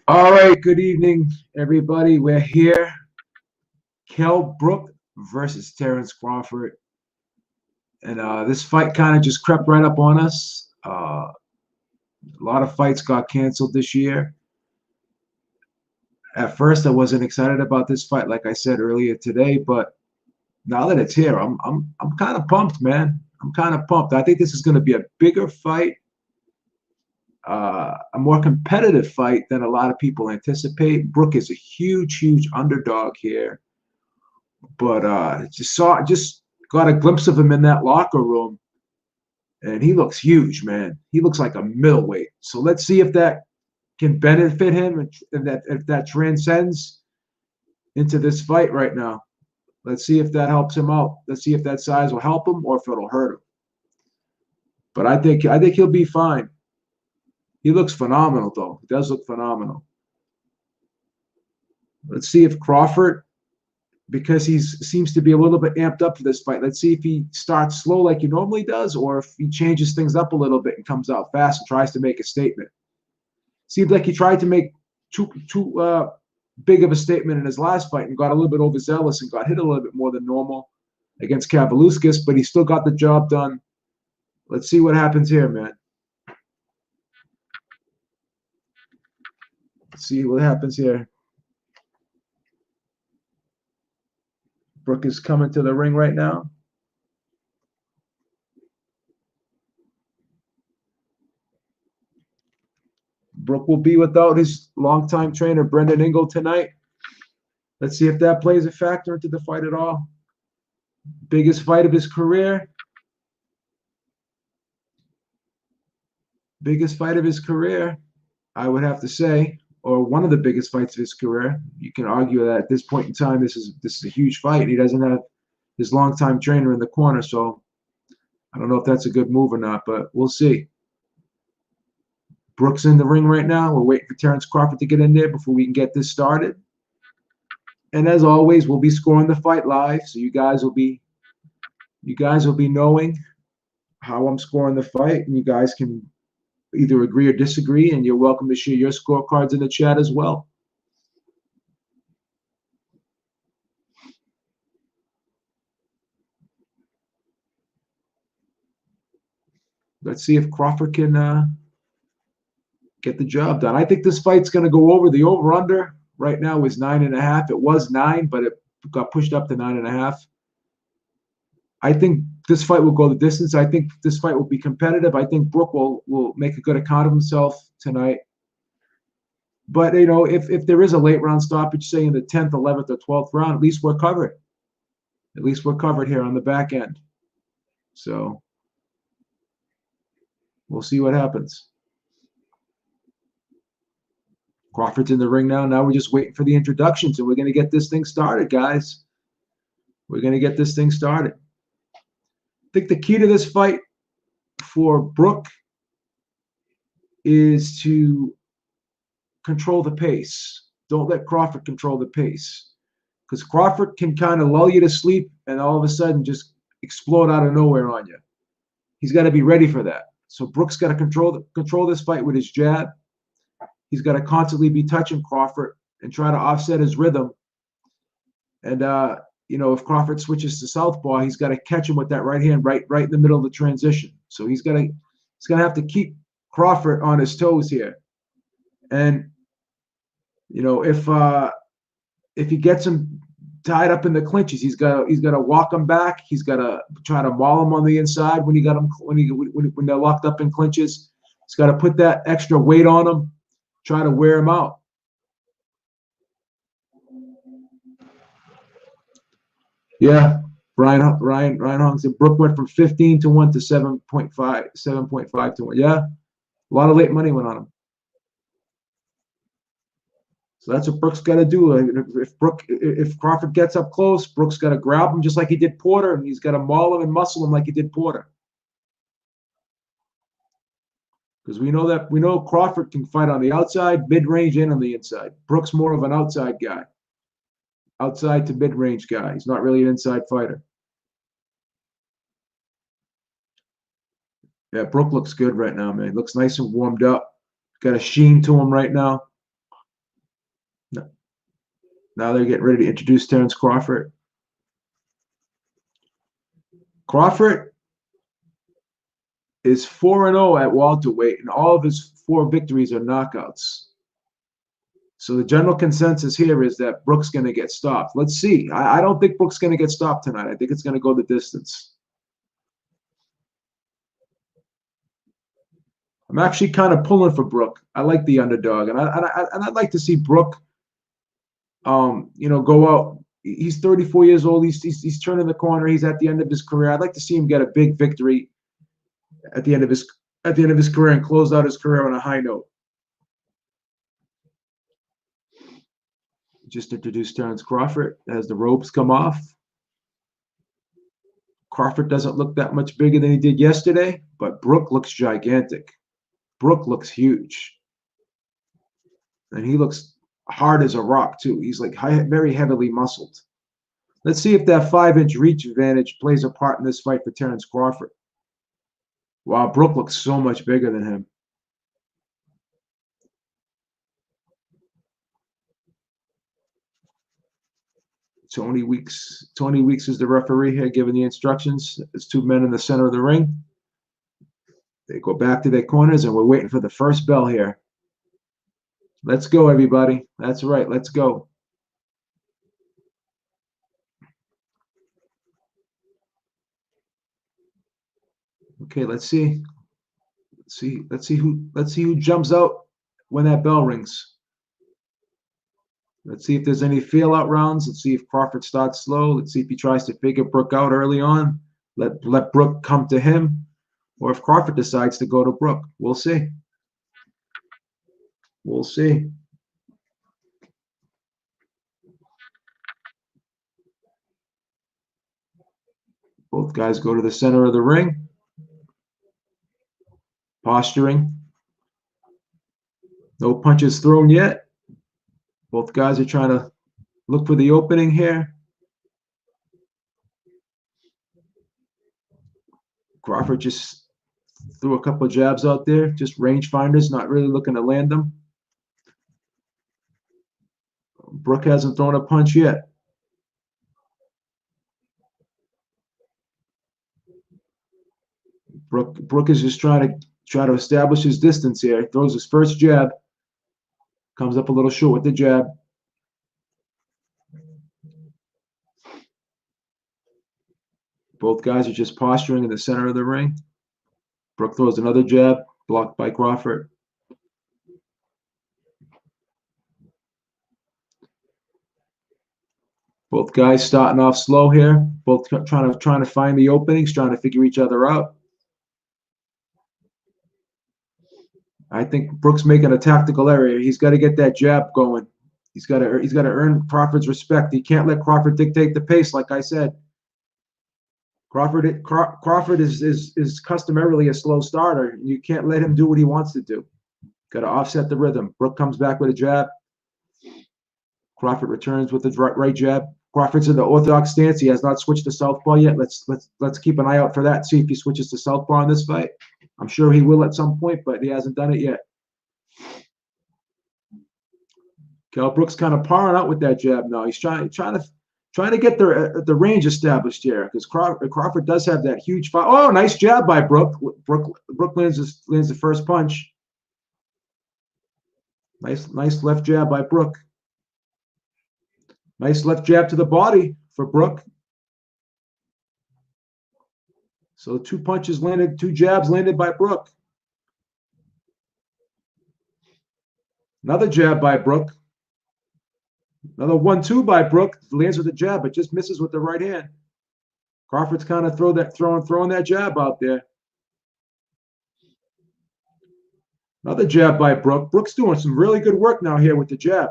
All right, good evening, everybody. We're here. Kell Brook versus Terence Crawford. And this fight kind of just crept right up on us. A lot of fights got canceled this year. At first, I wasn't excited about this fight, like I said earlier today, but now that it's here, I'm kind of pumped, man. I'm kind of pumped. I think this is going to be a bigger fight, a more competitive fight than a lot of people anticipate. Brook is a huge underdog here. But just got a glimpse of him in that locker room, and he looks huge, man. He looks like a middleweight. So let's see if that can benefit him, and that if that transcends into this fight right now. Let's see if that helps him out. Let's see if that size will help him or if it'll hurt him. But I think he'll be fine. He looks phenomenal, though. He does look phenomenal. Let's see if Crawford, because he seems to be a little bit amped up for this fight. Let's see if he starts slow like he normally does, or if he changes things up a little bit and comes out fast and tries to make a statement. Seems like he tried to make too big of a statement in his last fight and got a little bit overzealous and got hit a little bit more than normal against Kabaluskas, but he still got the job done. Let's see what happens here, man. Let's see what happens here. Brook is coming to the ring right now. Brook will be without his longtime trainer, Brendan Ingle, tonight. Let's see if that plays a factor into the fight at all. Biggest fight of his career. Biggest fight of his career, I would have to say, or one of the biggest fights of his career. You can argue that at this point in time, this is a huge fight. He doesn't have his longtime trainer in the corner, so I don't know if that's a good move or not, but we'll see. Brook's in the ring right now. We're waiting for Terence Crawford to get in there before we can get this started. And as always, we'll be scoring the fight live, so you guys will be knowing how I'm scoring the fight, and you guys can either agree or disagree, and you're welcome to share your scorecards in the chat as well. Let's see if Crawford can get the job done. I think this fight's going to go over. The over-under right now is 9.5. It was 9, but it got pushed up to 9.5. I think this fight will go the distance. I think this fight will be competitive. I think Brook will make a good account of himself tonight. But, if there is a late round stoppage, say in the 10th, 11th, or 12th round, at least we're covered. At least we're covered here on the back end. So we'll see what happens. Crawford's in the ring now. Now we're just waiting for the introductions, and we're going to get this thing started, guys. We're going to get this thing started. I think the key to this fight for Brook is to control the pace. Don't let Crawford control the pace, because Crawford can kind of lull you to sleep and all of a sudden just explode out of nowhere on you. He's got to be ready for that. So Brook's got to control this fight with his jab. He's got to constantly be touching Crawford and try to offset his rhythm. And if Crawford switches to southpaw, he's got to catch him with that right hand right in the middle of the transition. So he's gonna have to keep Crawford on his toes here. And if he gets him tied up in the clinches, he's got to walk him back. He's got to try to maul him on the inside when they're locked up in clinches. He's got to put that extra weight on him, try to wear him out. Yeah, Ryan Hong said Brook went from 15 to 1 to 7.5 to 1. Yeah, a lot of late money went on him. So that's what Brook's got to do. If Crawford gets up close, Brook's got to grab him just like he did Porter, and he's got to maul him and muscle him like he did Porter. Because we know Crawford can fight on the outside, mid-range, and on the inside. Brook's more of an outside guy, outside to mid-range guy. He's not really an inside fighter. Yeah, Brook looks good right now, man. He looks nice and warmed up. Got a sheen to him right now. Now they're getting ready to introduce Terence Crawford. Crawford is 4-0 at welterweight, and all of his 4 victories are knockouts. So the general consensus here is that Brook's going to get stopped. Let's see. I don't think Brook's going to get stopped tonight. I think it's going to go the distance. I'm actually kind of pulling for Brook. I like the underdog, and I'd like to see Brook, go out. He's 34 years old. He's turning the corner. He's at the end of his career. I'd like to see him get a big victory at the end of his career and close out his career on a high note. Just introduced Terence Crawford as the ropes come off. Crawford doesn't look that much bigger than he did yesterday, but Brook looks gigantic. Brook looks huge. And he looks hard as a rock, too. He's like very heavily muscled. Let's see if that 5-inch reach advantage plays a part in this fight for Terence Crawford. Wow, Brook looks so much bigger than him. Tony Weeks is the referee here giving the instructions. There's 2 men in the center of the ring. They go back to their corners, and we're waiting for the first bell here. Let's go, everybody. That's right. Let's go. Okay, let's see. Let's see who jumps out when that bell rings. Let's see if there's any feel-out rounds. Let's see if Crawford starts slow. Let's see if he tries to figure Brook out early on. Let Brook come to him. Or if Crawford decides to go to Brook. We'll see. We'll see. Both guys go to the center of the ring. Posturing. No punches thrown yet. Both guys are trying to look for the opening here. Crawford just threw a couple of jabs out there, just range finders, not really looking to land them. Brook hasn't thrown a punch yet. Brook is just trying to establish his distance here. He throws his first jab, comes up a little short with the jab. Both guys are just posturing in the center of the ring. Brook throws another jab, blocked by Crawford. Both guys starting off slow here. Both trying to find the openings, trying to figure each other out. I think Brook's making a tactical error. He's got to get that jab going. He's got to earn Crawford's respect. He can't let Crawford dictate the pace, like I said. Crawford is customarily a slow starter. You can't let him do what he wants to do. Got to offset the rhythm. Brook comes back with a jab. Crawford returns with the right jab. Crawford's in the orthodox stance. He has not switched to southpaw yet. Let's keep an eye out for that. See if he switches to southpaw in this fight. I'm sure he will at some point, but he hasn't done it yet. Kell Brook's kind of powering out with that jab now. He's trying to get the range established here because Crawford does have that huge fight. Oh, nice jab by Brook. Brook lands the first punch. Nice left jab by Brook. Nice left jab to the body for Brook. So 2 punches landed, 2 jabs landed by Brook. Another jab by Brook. Another 1-2 by Brook. Lands with a jab, but just misses with the right hand. Crawford's kind of throwing that jab out there. Another jab by Brook. Brook's doing some really good work now here with the jab.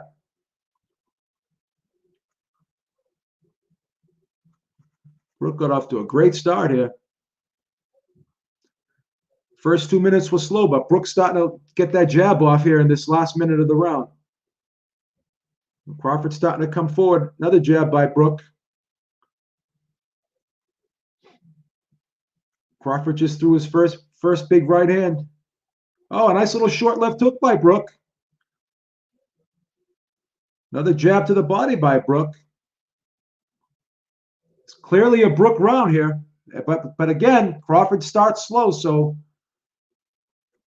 Brook got off to a great start here. First 2 minutes was slow, but Brook's starting to get that jab off here in this last minute of the round. Crawford's starting to come forward. Another jab by Brook. Crawford just threw his first big right hand. Oh, a nice little short left hook by Brook. Another jab to the body by Brook. It's clearly a Brook round here. But again, Crawford starts slow, so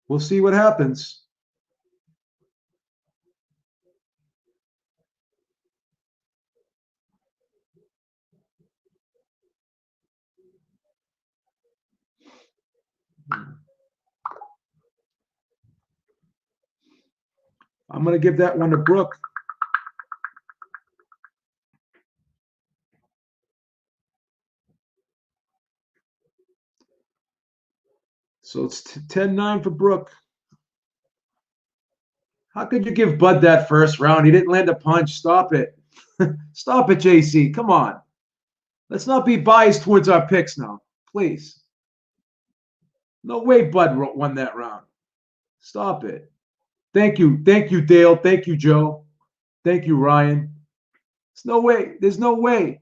we'll see what happens. I'm going to give that one to Brook. So it's 10-9 for Brook. How could you give Bud that first round? He didn't land a punch. Stop it. Stop it, JC. Come on. Let's not be biased towards our picks now, please. No way Bud won that round. Stop it. Thank you. Thank you, Dale. Thank you, Joe. Thank you, Ryan. There's no way. There's no way.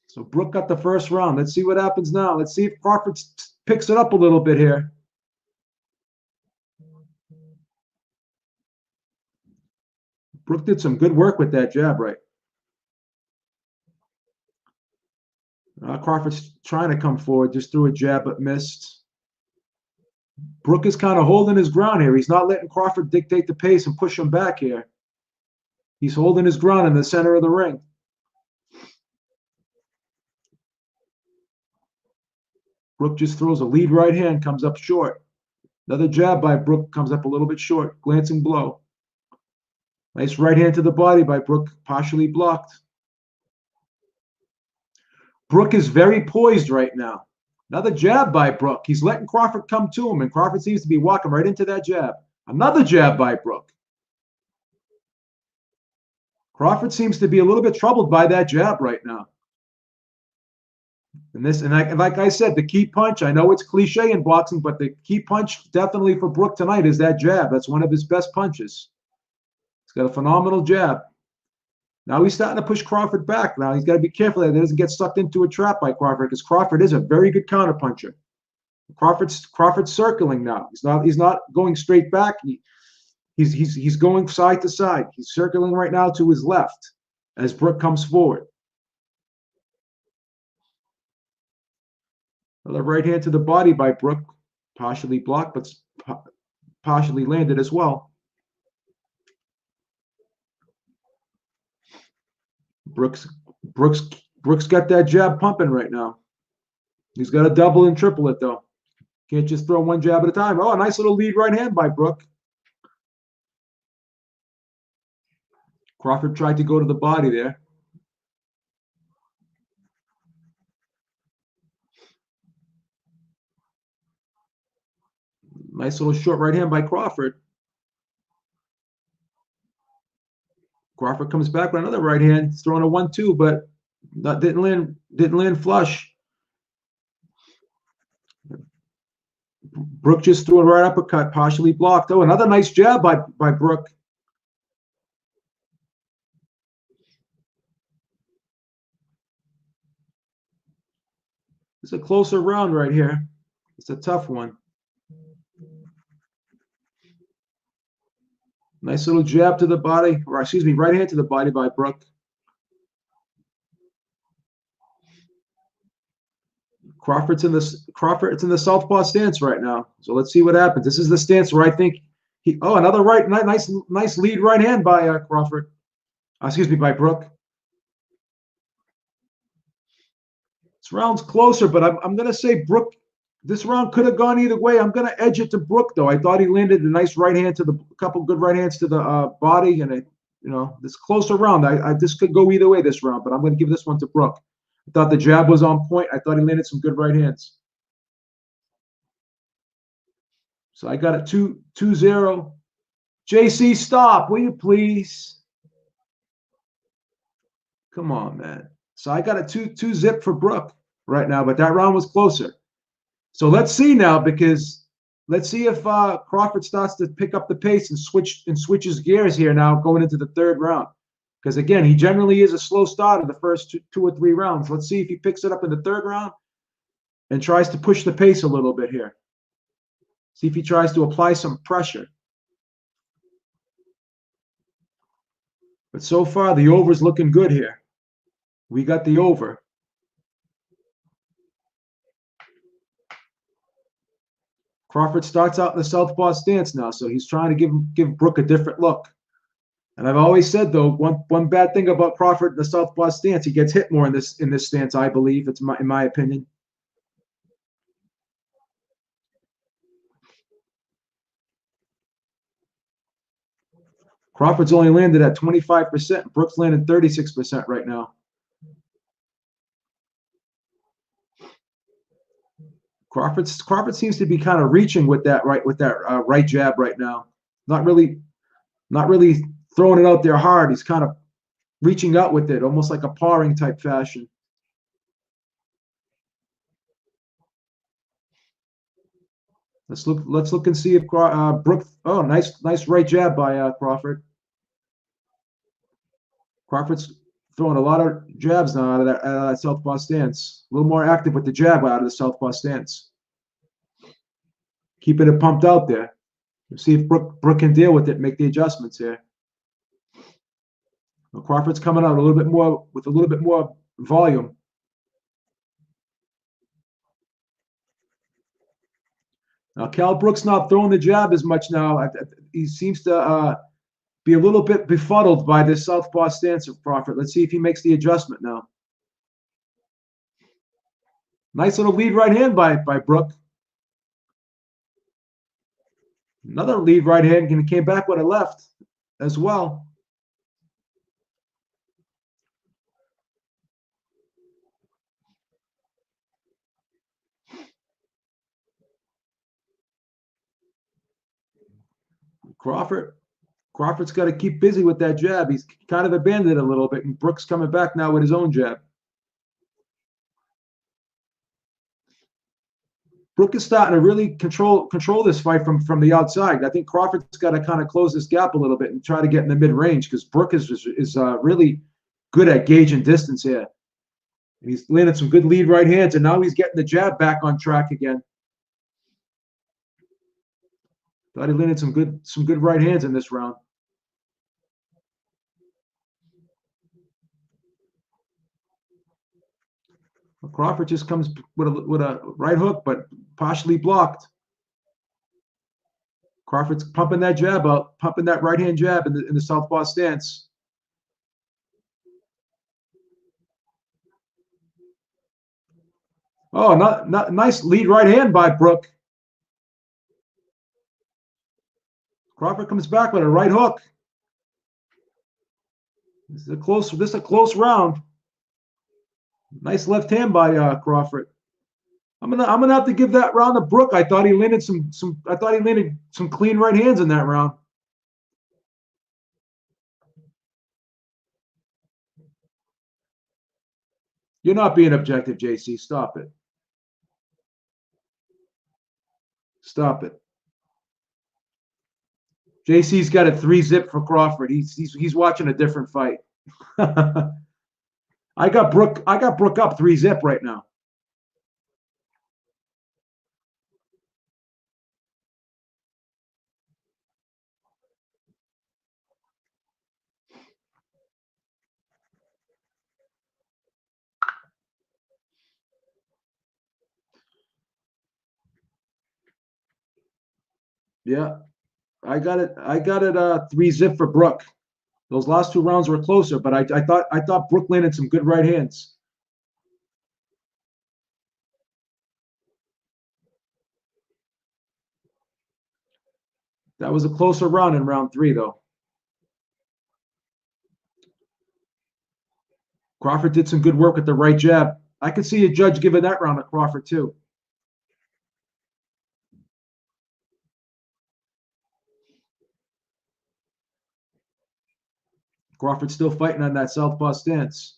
So Brook got the first round. Let's see what happens now. Let's see if Crawford picks it up a little bit here. Brook did some good work with that jab, right? Crawford's trying to come forward, just threw a jab but missed. Brook is kind of holding his ground here. He's not letting Crawford dictate the pace and push him back here. He's holding his ground in the center of the ring. Brook just throws a lead right hand, comes up short. Another jab by Brook comes up a little bit short. Glancing blow. Nice right hand to the body by Brook, partially blocked. Brook is very poised right now. Another jab by Brook. He's letting Crawford come to him, and Crawford seems to be walking right into that jab. Another jab by Brook. Crawford seems to be a little bit troubled by that jab right now. And like I said, the key punch, I know it's cliche in boxing, but the key punch definitely for Brook tonight is that jab. That's one of his best punches. He's got a phenomenal jab. Now he's starting to push Crawford back. Now he's got to be careful that he doesn't get sucked into a trap by Crawford, because Crawford is a very good counterpuncher. Crawford's circling now. He's not going straight back. He's going side to side. He's circling right now to his left as Brook comes forward. Another right hand to the body by Brook, partially blocked, but partially landed as well. Brook's got that jab pumping right now. He's got to double and triple it, though. Can't just throw one jab at a time. Oh, a nice little lead right hand by Brook. Crawford tried to go to the body there. Nice little short right hand by Crawford. Crawford comes back with another right hand. He's throwing a 1-2, but didn't land flush. Brook just threw a right uppercut, partially blocked. Oh, another nice jab by Brook. It's a closer round right here. It's a tough one. Nice little jab to the body, or excuse me, right hand to the body by Brook. Crawford's in the southpaw stance right now. So let's see what happens. This is the stance where I think another nice lead right hand by Crawford. Excuse me, by Brook. This round's closer, but I'm going to say Brook. This round could have gone either way. I'm going to edge it to Brook, though. I thought he landed a nice right hand to a couple good right hands to the body, and this closer round. This could go either way this round, but I'm going to give this one to Brook. I thought the jab was on point. I thought he landed some good right hands. So I got it 2-0. JC, stop, will you please? Come on, man. So I got a 2-zip for Brook right now, but that round was closer. So let's see now, because let's see if Crawford starts to pick up the pace and switches gears here now going into the third round. Because again, he generally is a slow start in the first two or three rounds. Let's see if he picks it up in the third round and tries to push the pace a little bit here. See if he tries to apply some pressure. But so far, the over's looking good here. We got the over. Crawford starts out in the southpaw stance now, so he's trying to give Brook a different look. And I've always said, though, one bad thing about Crawford in the southpaw stance, he gets hit more in this stance. I believe it's in my opinion. Crawford's only landed at 25%. Brook's landed 36% right now. Crawford seems to be kind of reaching with that right jab right now. Not really throwing it out there hard. He's kind of reaching out with it, almost like a pawing type fashion. Let's look and see if Brook. Oh, nice right jab by Crawford. Crawford's throwing a lot of jabs now out of that southpaw stance. A little more active with the jab out of the southpaw stance. Keeping it pumped out there. Let's see if Brook can deal with it, make the adjustments here. Well, Crawford's coming out a little bit more with a little bit more volume. Now, Kell Brook's not throwing the jab as much now. He seems to be a little bit befuddled by this southpaw stance of Crawford. Let's see if he makes the adjustment now. Nice little lead right hand by Brook. Another lead right hand, and he came back with a left as well. Crawford's got to keep busy with that jab. He's kind of abandoned it a little bit, and Brook's coming back now with his own jab. Brook is starting to really control this fight from the outside. I think Crawford's got to kind of close this gap a little bit and try to get in the mid range because Brook is really good at gauging distance here. And he's landed some good lead right hands, and now he's getting the jab back on track again. Thought he landed some good right hands in this round. Well, Crawford just comes with a right hook, but partially blocked. Crawford's pumping that jab out, pumping that right hand jab in the southpaw stance. Oh, not nice lead right hand by Brook. Crawford comes back with a right hook. This is a close round. Nice left hand by Crawford. I'm gonna have to give that round to Brook. I thought he landed some clean right hands in that round. You're not being objective, JC. Stop it. Stop it. JC's got a 3-zip for Crawford. He's watching a different fight. I got Brook up 3-zip right now. Yeah, I got it 3-zip for Brook. Those last 2 rounds were closer, but I thought Brook landed some good right hands. That was a closer round in round 3, though. Crawford did some good work with the right jab. I could see a judge giving that round to Crawford, too. Crawford's still fighting on that southpaw stance.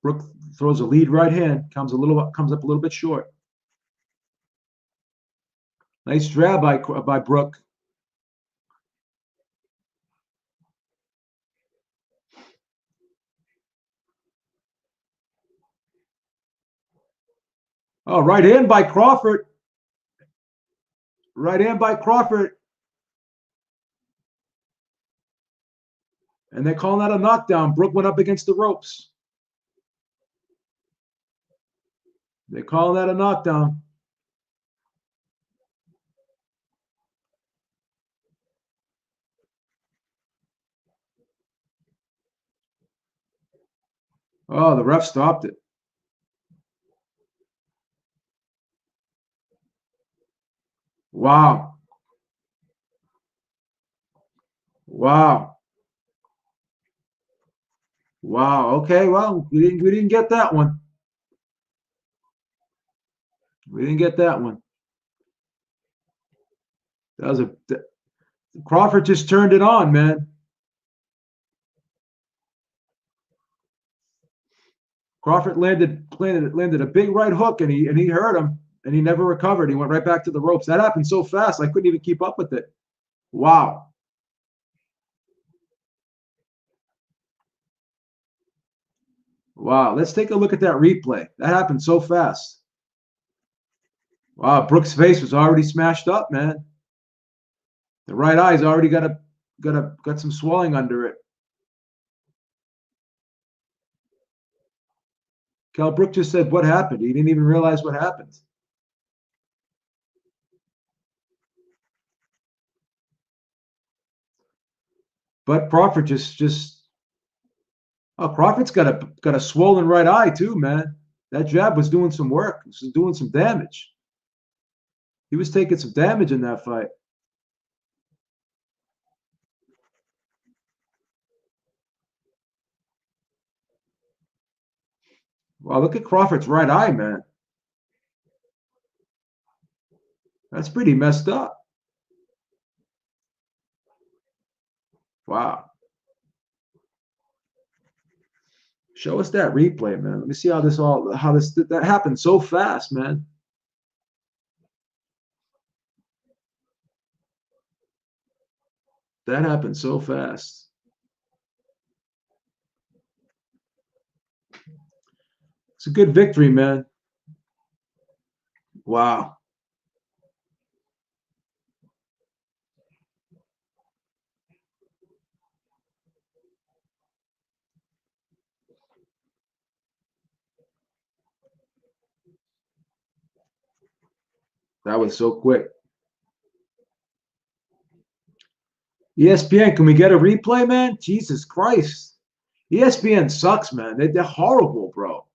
Brook throws a lead right hand, comes up a little bit short. Nice jab by Brook. Oh, right hand by Crawford. Right hand by Crawford. And they're calling that a knockdown. Brook went up against the ropes. They're calling that a knockdown. Oh, the ref stopped it. Wow. Wow. Wow. Okay. Well, we didn't get that one. We didn't get that one. That was a Crawford just turned it on, man. Crawford landed a big right hook, and he hurt him, and he never recovered. He went right back to the ropes. That happened so fast, I couldn't even keep up with it. Wow. Wow. Let's take a look at that replay. That happened so fast. Wow. Brook's face was already smashed up, man. The right eye's already got some swelling under it. Kell Brook just said, "What happened?" He didn't even realize what happened. But Crawford just oh, Crawford's got a swollen right eye too, man. That jab was doing some work. This was doing some damage. He was taking some damage in that fight. Wow, look at Crawford's right eye, man. That's pretty messed up. Wow. Show us that replay, man. Let me see how that happened so fast, man. That happened so fast. It's a good victory, man. Wow. That was so quick. ESPN, can we get a replay, man? Jesus Christ. ESPN sucks, man. They're horrible, bro.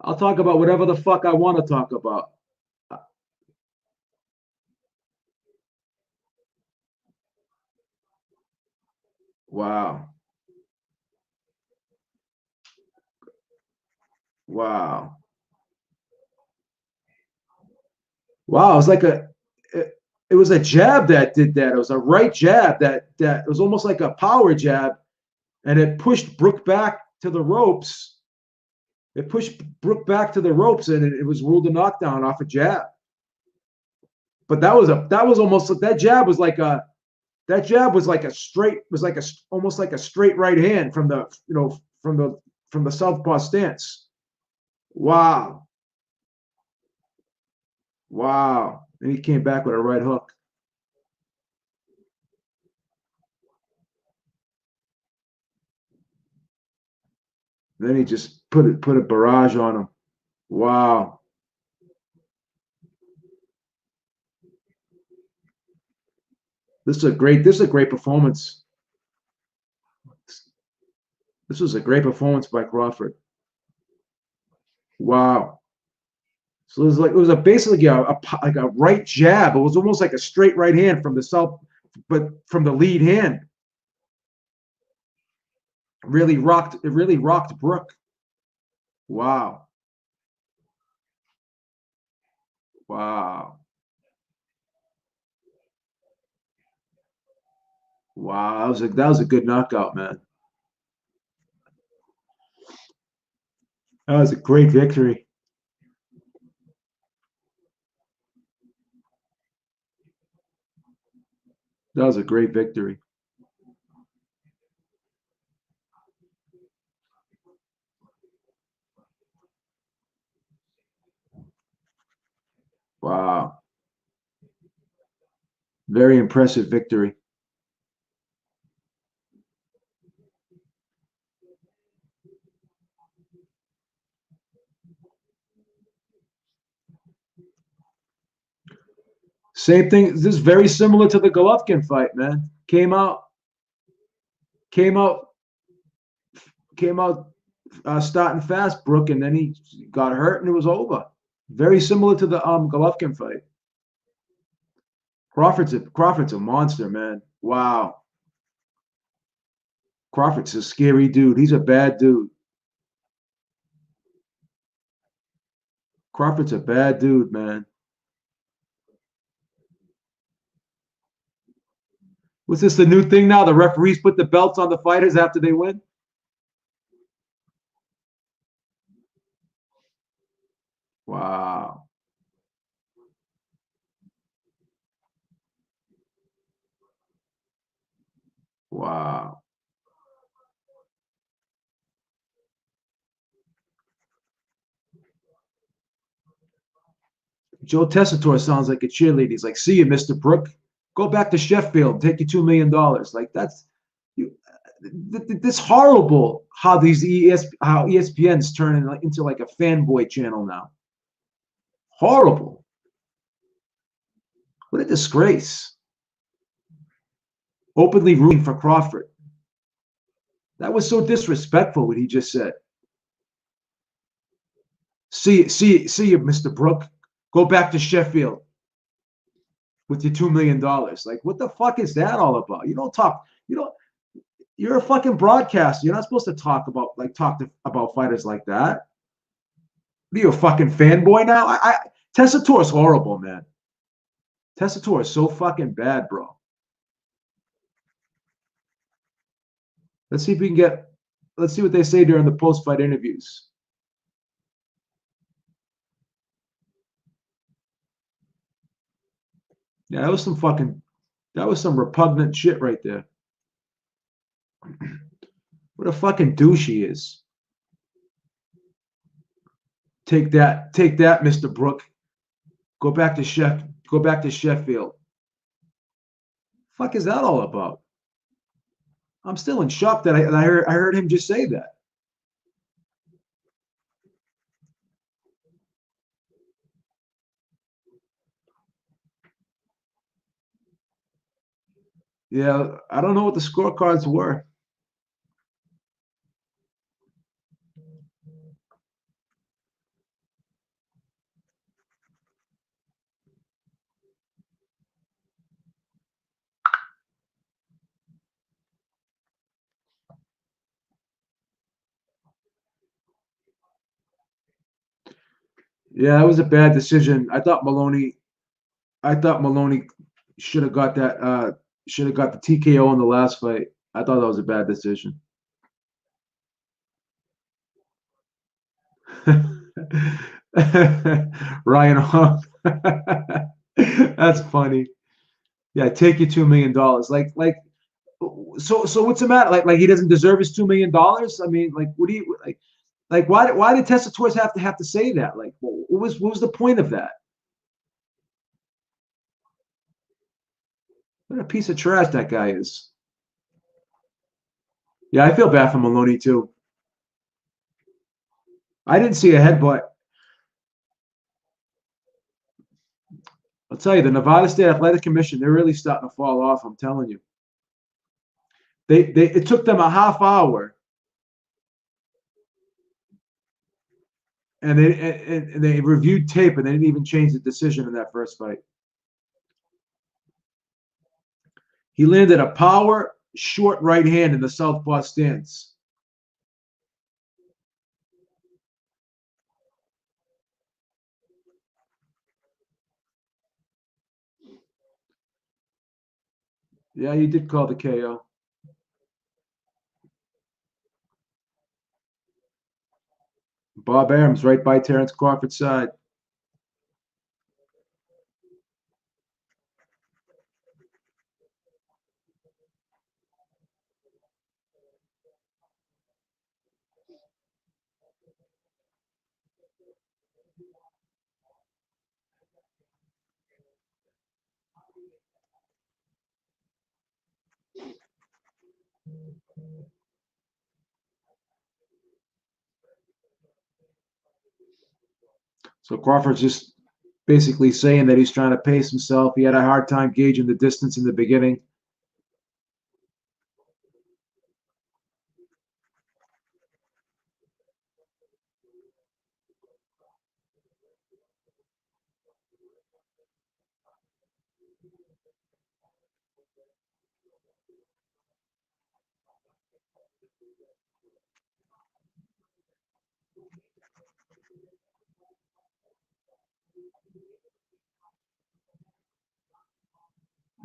I'll talk about whatever the fuck I want to talk about. Wow. Wow. Wow. It was like it was a jab that did that. It was a right jab that it was almost like a power jab, and it pushed Brook back to the ropes. It pushed Brook back to the ropes, and it was ruled a knockdown off a jab. But that was almost that jab was like a straight was like a almost like a straight right hand from the from the southpaw stance. Wow. Wow. And he came back with a right hook. Then he just put a barrage on him. Wow. This is a great performance. This was a great performance by Crawford. Wow. So it was basically like a right jab. It was almost like a straight right hand from the south, but from the lead hand. It really rocked Brook. Wow. Wow. Wow. That was a good knockout, man. That was a great victory. That was a great victory. Wow. Very impressive victory. Same thing. This is very similar to the Golovkin fight, man. Came out, came out starting fast, Brook, and then he got hurt and it was over. Very similar to the Golovkin fight. Crawford's a monster, man. Wow. Crawford's a scary dude. He's a bad dude. Crawford's a bad dude, man. Was this the new thing now? The referees put the belts on the fighters after they win? Wow. Wow. Joe Tessitore sounds like a cheerleader. He's like, see you, Mr. Brook. Go back to Sheffield, take you $2 million. Like that's you. This horrible how these how ESPN's turning into like a fanboy channel now. Horrible. What a disgrace. Openly rooting for Crawford. That was so disrespectful what he just said. See you, Mr. Brook. Go back to Sheffield with your $2 million. Like, what the fuck is that all about? You don't talk. You don't. You're a fucking broadcaster. You're not supposed to talk about fighters like that. What are you, a fucking fanboy now? Tessitore's horrible, man. Tessitore is so fucking bad, bro. Let's see if we can get. Let's see what they say during the post-fight interviews. Yeah, that was some repugnant shit right there. What a fucking douche he is. Take that, Mr. Brook. Go back to Sheffield. Fuck is that all about? I'm still in shock that I heard him just say that. Yeah, I don't know what the scorecards were. Yeah, it was a bad decision. I thought Maloney should have got that should have got the TKO in the last fight. I thought that was a bad decision. Ryan Hawk. That's funny. Yeah, take your $2 million. So what's the matter? Like he doesn't deserve his $2 million? I mean, like what do you like why did Tessitore have to say that? Like what was the point of that? What a piece of trash that guy is. Yeah, I feel bad for Maloney too. I didn't see a headbutt. I'll tell you, the Nevada State Athletic Commission, they're really starting to fall off. I'm telling you. It took them a half hour, and they reviewed tape, and they didn't even change the decision in that first fight. He landed a power short right hand in the southpaw stance. Yeah, he did call the KO. Bob Arams right by Terence Crawford's side. So Crawford's just basically saying that he's trying to pace himself. He had a hard time gauging the distance in the beginning.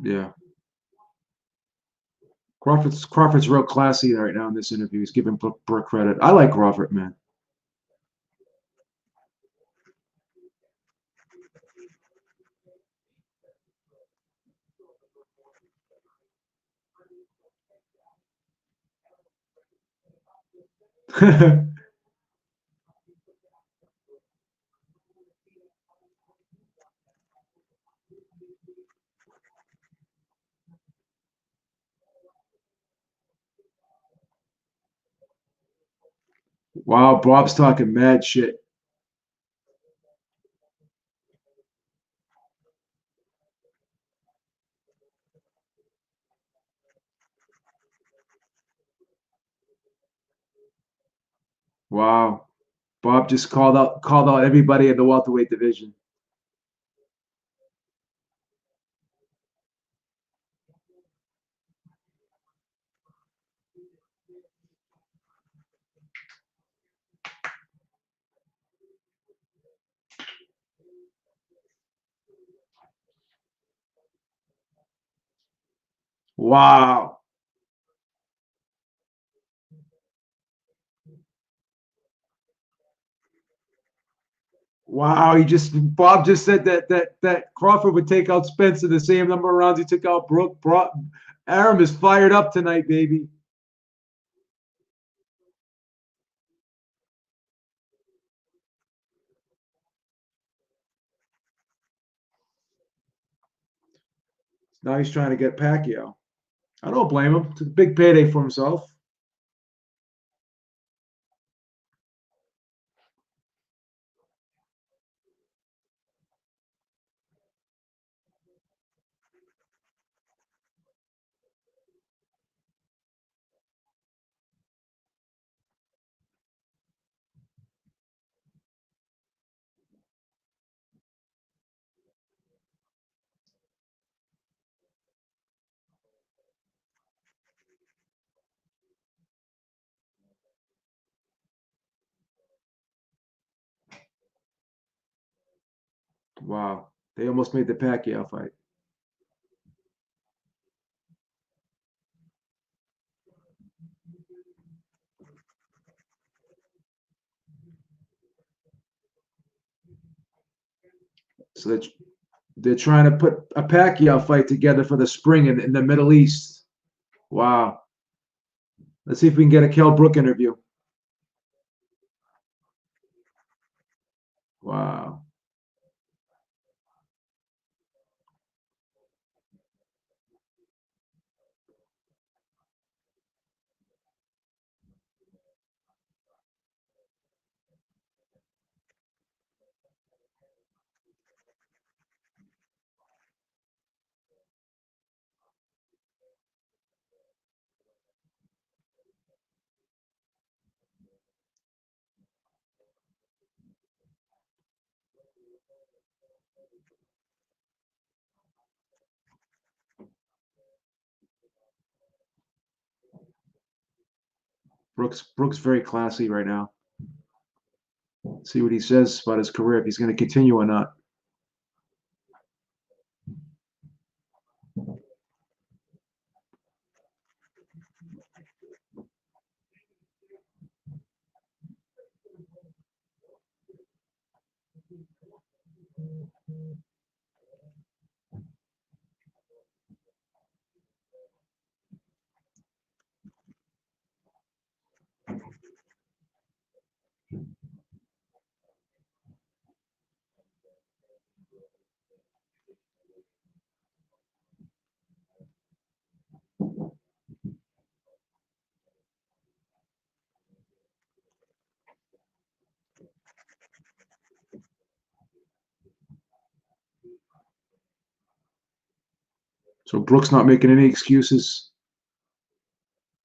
Yeah. Crawford's real classy right now in this interview. He's giving Brook credit. I like Crawford, man. Wow, Bob's talking mad shit. Wow. Bob just called out everybody in the welterweight division. Wow. Wow, Bob just said that Crawford would take out Spencer the same number of rounds he took out Brook. Aram is fired up tonight, baby. Now he's trying to get Pacquiao. I don't blame him. It's a big payday for himself. Wow. They almost made the Pacquiao fight. So they're trying to put a Pacquiao fight together for the spring in the Middle East. Wow. Let's see if we can get a Kell Brook interview. Wow. Brooks very classy right now. See what he says about his career, if he's going to continue or not. So Brook's not making any excuses,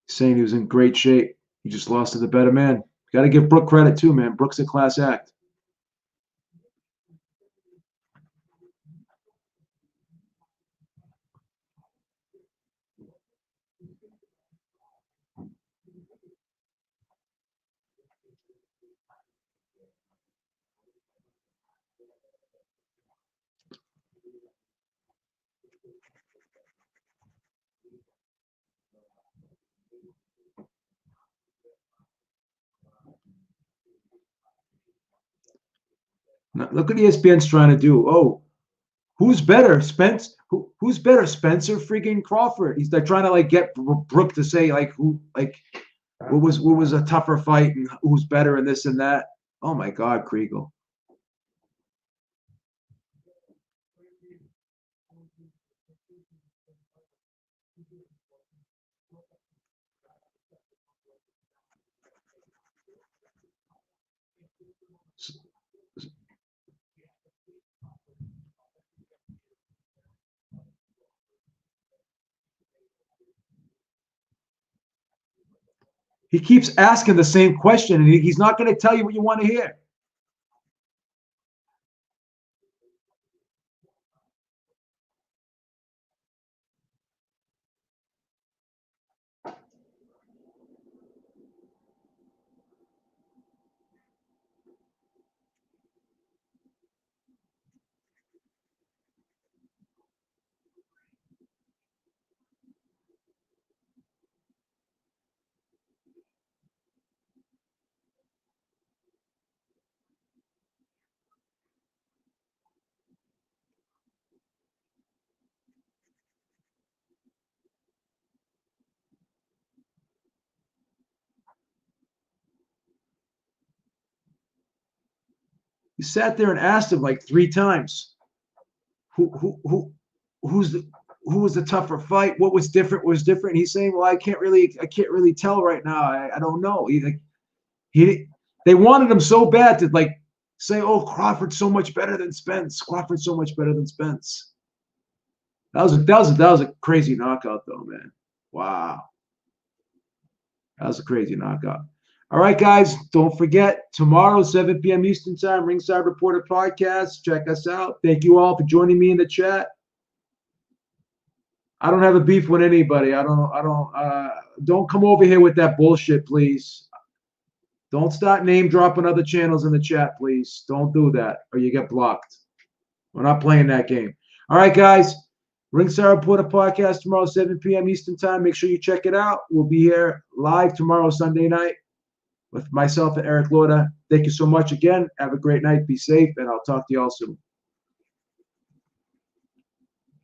saying he was in great shape. He just lost to the better man. Got to give Brook credit too, man. Brook's a class act. Now, look what ESPN's trying to do. Oh, who's better, Spence? Who's better, Spencer freaking Crawford? They're trying to like get Brook to say like what was a tougher fight and who's better and this and that. Oh my God, Kriegel. He keeps asking the same question, and he's not going to tell you what you want to hear. He sat there and asked him like 3 times, who's the who was the tougher fight? What was different? What was different? And he's saying, well, I can't really tell right now. I don't know. They wanted him so bad to like say, oh, Crawford's so much better than Spence. Crawford's so much better than Spence. That was a crazy knockout though, man. Wow. That was a crazy knockout. All right, guys, don't forget, tomorrow, 7 p.m. Eastern Time, Ringside Reporter Podcast. Check us out. Thank you all for joining me in the chat. I don't have a beef with anybody. Don't come over here with that bullshit, please. Don't start name dropping other channels in the chat, please. Don't do that, or you get blocked. We're not playing that game. All right, guys. Ringside Reporter Podcast tomorrow, 7 p.m. Eastern Time. Make sure you check it out. We'll be here live tomorrow, Sunday night, with myself and Eric Lauda. Thank you so much again. Have a great night. Be safe, and I'll talk to you all soon.